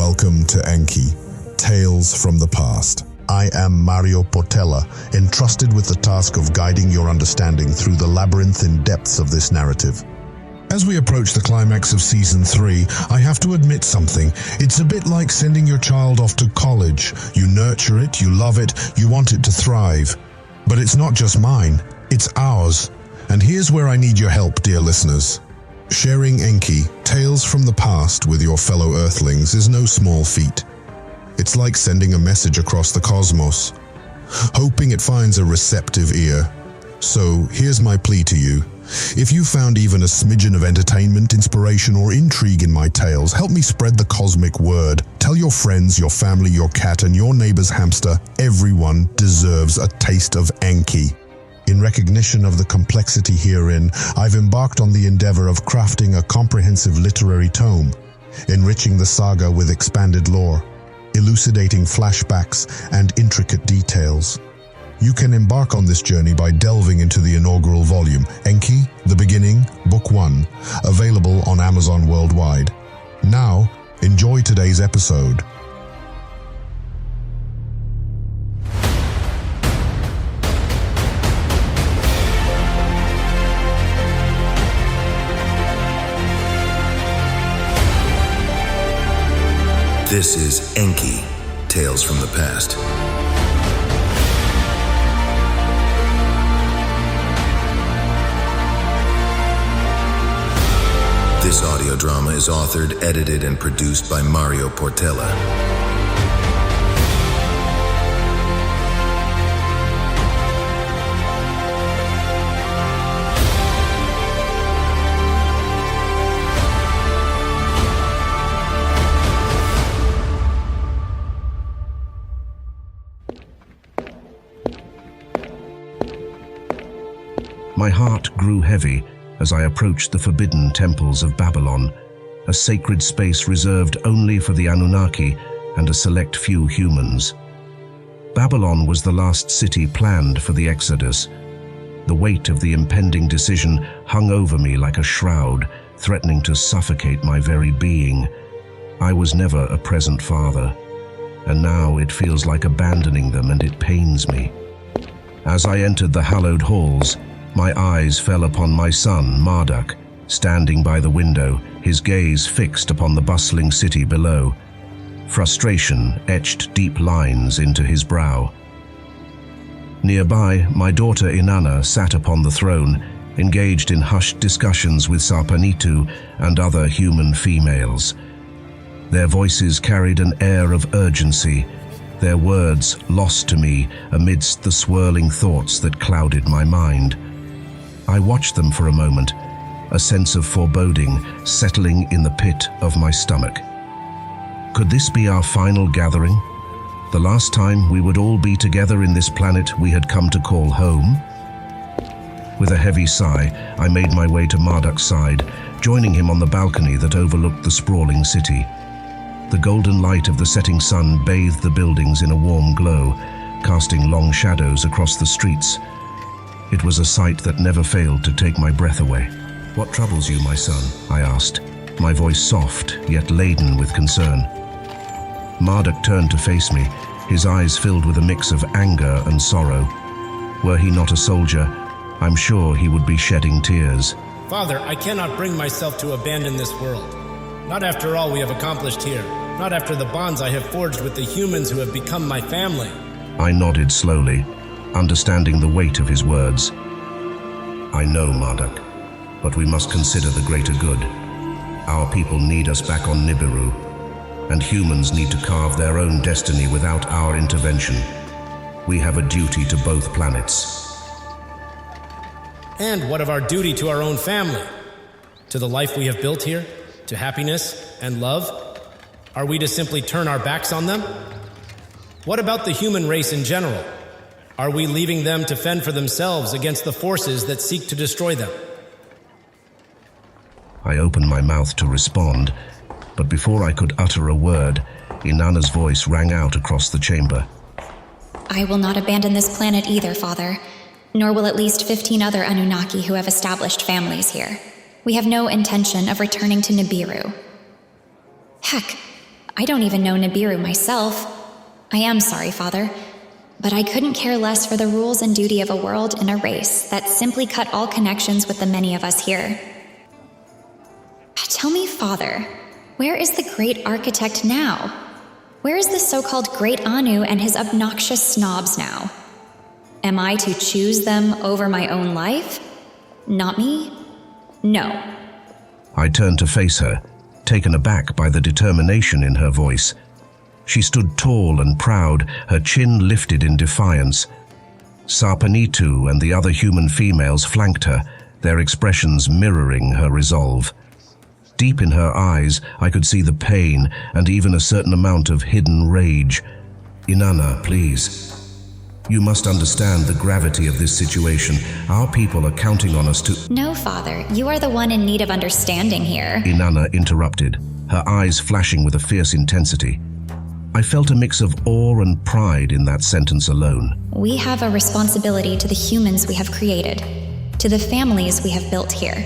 welcome to Enki, Tales from the Past. I am Mário Portela, entrusted with the task of guiding your understanding through the labyrinthine depths of this narrative. As we approach the climax of Season 3, I have to admit something. It's a bit like sending your child off to college. You nurture it, you love it, you want it to thrive. But it's not just mine, it's ours. And here's where I need your help, dear listeners. Sharing Enki, Tales from the Past, with your fellow Earthlings is no small feat. It's like sending a message across the cosmos, hoping it finds a receptive ear. So here's my plea to you. If you found even a smidgen of entertainment, inspiration, or intrigue in my tales, help me spread the cosmic word. Tell your friends, your family, your cat, and your neighbor's hamster, everyone deserves a taste of Enki. In recognition of the complexity herein, I've embarked on the endeavor of crafting a comprehensive literary tome, enriching the saga with expanded lore, elucidating flashbacks and intricate details. You can embark on this journey by delving into the inaugural volume, Enki, The Beginning, Book 1, available on Amazon worldwide. Now, enjoy today's episode. This is Enki, Tales from the Past. This audio drama is authored, edited, and produced by Mário Portela. My heart grew heavy as I approached the forbidden temples of Babylon, a sacred space reserved only for the Anunnaki and a select few humans. Babylon was the last city planned for the Exodus. The weight of the impending decision hung over me like a shroud, threatening to suffocate my very being. I was never a present father, and now it feels like abandoning them, and it pains me. As I entered the hallowed halls, my eyes fell upon my son, Marduk, standing by the window, his gaze fixed upon the bustling city below. Frustration etched deep lines into his brow. Nearby, my daughter Inanna sat upon the throne, engaged in hushed discussions with Sarpanitu and other human females. Their voices carried an air of urgency, their words lost to me amidst the swirling thoughts that clouded my mind. I watched them for a moment, a sense of foreboding settling in the pit of my stomach. Could this be our final gathering? The last time we would all be together in this planet we had come to call home? With a heavy sigh, I made my way to Marduk's side, joining him on the balcony that overlooked the sprawling city. The golden light of the setting sun bathed the buildings in a warm glow, casting long shadows across the streets. It was a sight that never failed to take my breath away. "What troubles you, my son?" I asked, my voice soft yet laden with concern. Marduk turned to face me, his eyes filled with a mix of anger and sorrow. Were he not a soldier, I'm sure he would be shedding tears. "Father, I cannot bring myself to abandon this world. Not after all we have accomplished here. Not after the bonds I have forged with the humans who have become my family." I nodded slowly, understanding the weight of his words. "I know, Marduk, but we must consider the greater good. Our people need us back on Nibiru, and humans need to carve their own destiny without our intervention. We have a duty to both planets." And what of our duty to our own family? To the life we have built here? To happiness and love? Are we to simply turn our backs on them? What about the human race in general? Are we leaving them to fend for themselves against the forces that seek to destroy them? I opened my mouth to respond, but before I could utter a word, Inanna's voice rang out across the chamber. "I will not abandon this planet either, Father, nor will at least 15 other Anunnaki who have established families here. We have no intention of returning to Nibiru. Heck, I don't even know Nibiru myself. I am sorry, Father, but I couldn't care less for the rules and duty of a world and a race that simply cut all connections with the many of us here. Tell me, Father, where is the great architect now? Where is the so-called Great Anu and his obnoxious snobs now? Am I to choose them over my own life? Not me? No. I turned to face her, taken aback by the determination in her voice. She stood tall and proud, her chin lifted in defiance. Sarpanitu and the other human females flanked her, their expressions mirroring her resolve. Deep in her eyes, I could see the pain and even a certain amount of hidden rage. Inanna, please. You must understand the gravity of this situation. Our people are counting on us to— No, Father, you are the one in need of understanding here. Inanna interrupted, her eyes flashing with a fierce intensity. I felt a mix of awe and pride in that sentence alone. We have a responsibility to the humans we have created, to the families we have built here.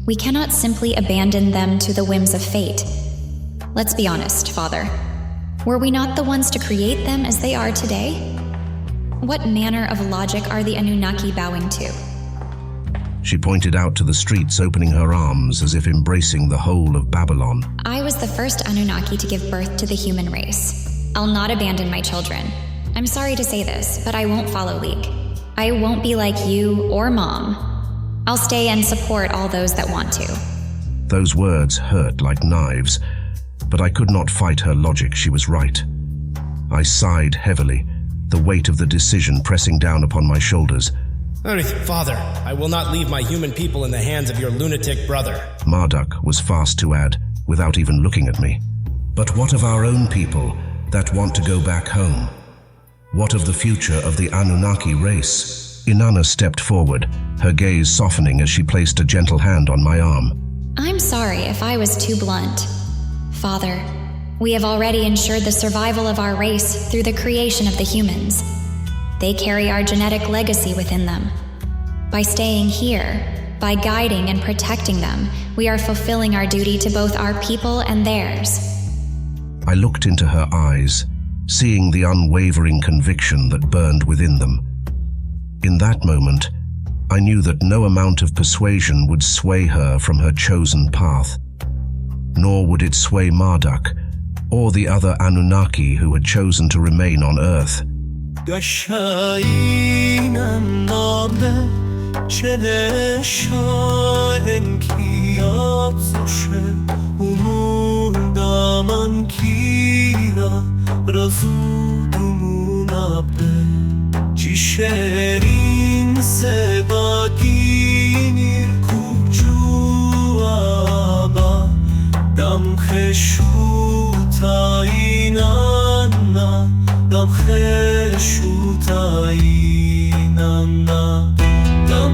We cannot simply abandon them to the whims of fate. Let's be honest, Father. Were we not the ones to create them as they are today? What manner of logic are the Anunnaki bowing to? She pointed out to the streets, opening her arms as if embracing the whole of Babylon. I was the first Anunnaki to give birth to the human race. I'll not abandon my children. I'm sorry to say this, but I won't follow Leek. I won't be like you or Mom. I'll stay and support all those that want to. Those words hurt like knives, but I could not fight her logic. She was right. I sighed heavily, the weight of the decision pressing down upon my shoulders. Father, I will not leave my human people in the hands of your lunatic brother. Marduk was fast to add, without even looking at me. But what of our own people that want to go back home? What of the future of the Anunnaki race? Inanna stepped forward, her gaze softening as she placed a gentle hand on my arm. I'm sorry if I was too blunt. Father, we have already ensured the survival of our race through the creation of the humans. They carry our genetic legacy within them. By staying here, by guiding and protecting them, we are fulfilling our duty to both our people and theirs. I looked into her eyes, seeing the unwavering conviction that burned within them. In that moment, I knew that no amount of persuasion would sway her from her chosen path, nor would it sway Marduk or the other Anunnaki who had chosen to remain on Earth. Cisherin sebaginir kupciuaba Dam Shu-Ta Inanna Dam Shu-Ta Inanna Dam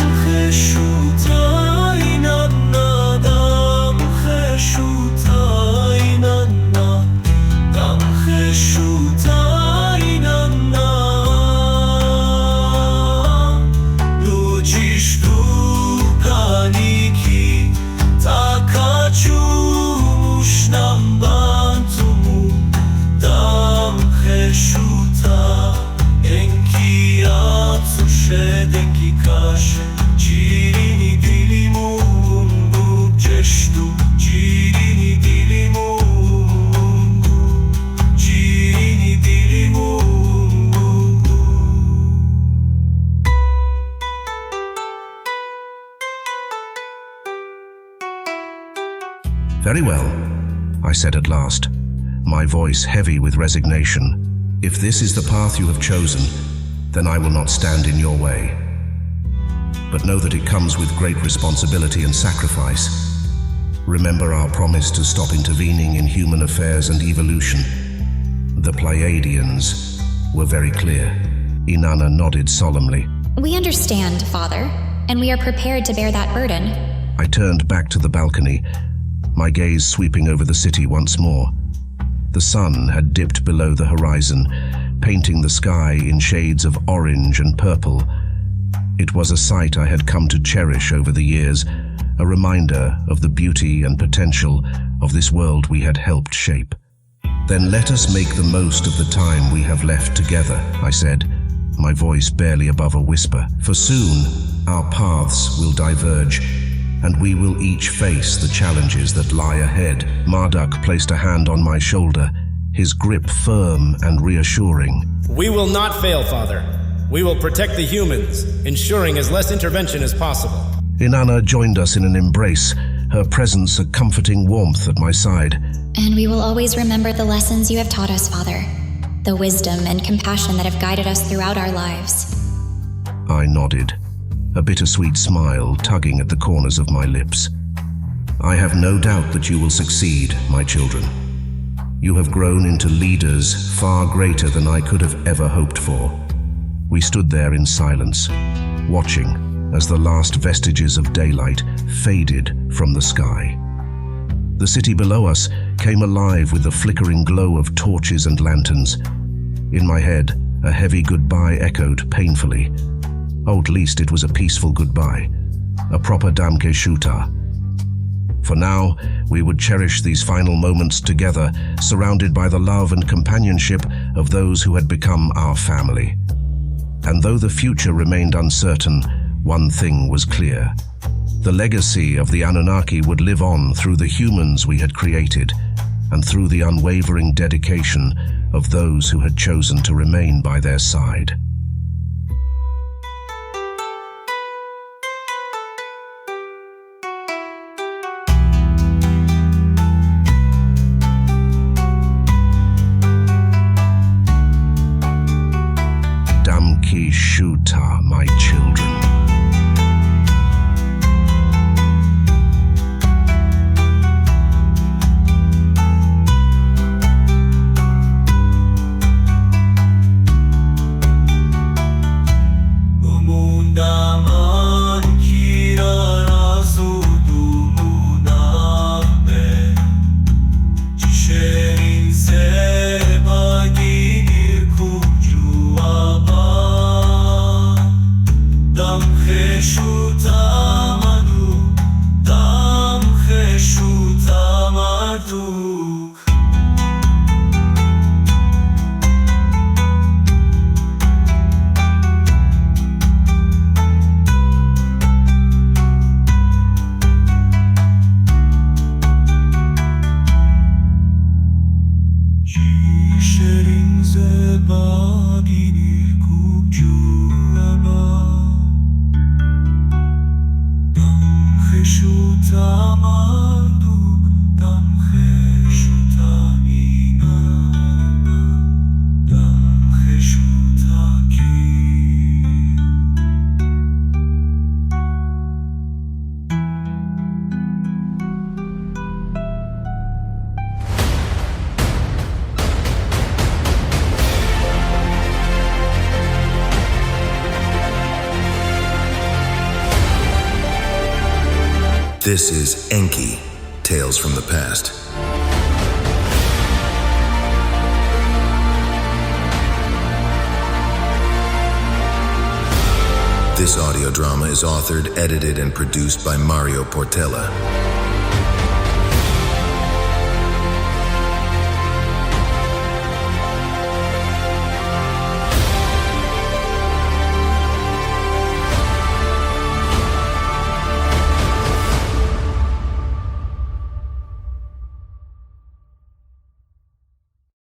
Shu-Ta Inanna Dam Shu-Ta Inanna Dam Shu-Ta Very well, I said at last, my voice heavy with resignation. If this is the path you have chosen, then I will not stand in your way. But know that it comes with great responsibility and sacrifice. Remember our promise to stop intervening in human affairs and evolution. The Pleiadians were very clear. Inanna nodded solemnly. We understand, Father, and we are prepared to bear that burden. I turned back to the balcony, my gaze sweeping over the city once more. The sun had dipped below the horizon, painting the sky in shades of orange and purple. It was a sight I had come to cherish over the years, a reminder of the beauty and potential of this world we had helped shape. Then let us make the most of the time we have left together, I said, my voice barely above a whisper. For soon, our paths will diverge, and we will each face the challenges that lie ahead. Marduk placed a hand on my shoulder, his grip firm and reassuring. We will not fail, Father. We will protect the humans, ensuring as less intervention as possible. Inanna joined us in an embrace, her presence a comforting warmth at my side. And we will always remember the lessons you have taught us, Father. The wisdom and compassion that have guided us throughout our lives. I nodded, a bittersweet smile tugging at the corners of my lips. I have no doubt that you will succeed, my children. You have grown into leaders far greater than I could have ever hoped for. We stood there in silence, watching as the last vestiges of daylight faded from the sky. The city below us came alive with the flickering glow of torches and lanterns. In my head, a heavy goodbye echoed painfully. Oh, at least it was a peaceful goodbye, a proper Damke Shu-Ta. For now, we would cherish these final moments together, surrounded by the love and companionship of those who had become our family. And though the future remained uncertain, one thing was clear. The legacy of the Anunnaki would live on through the humans we had created, and through the unwavering dedication of those who had chosen to remain by their side. Damke Shu-Ta, my children. This is Enki, Tales from the Past. This audio drama is authored, edited, and produced by Mário Portela.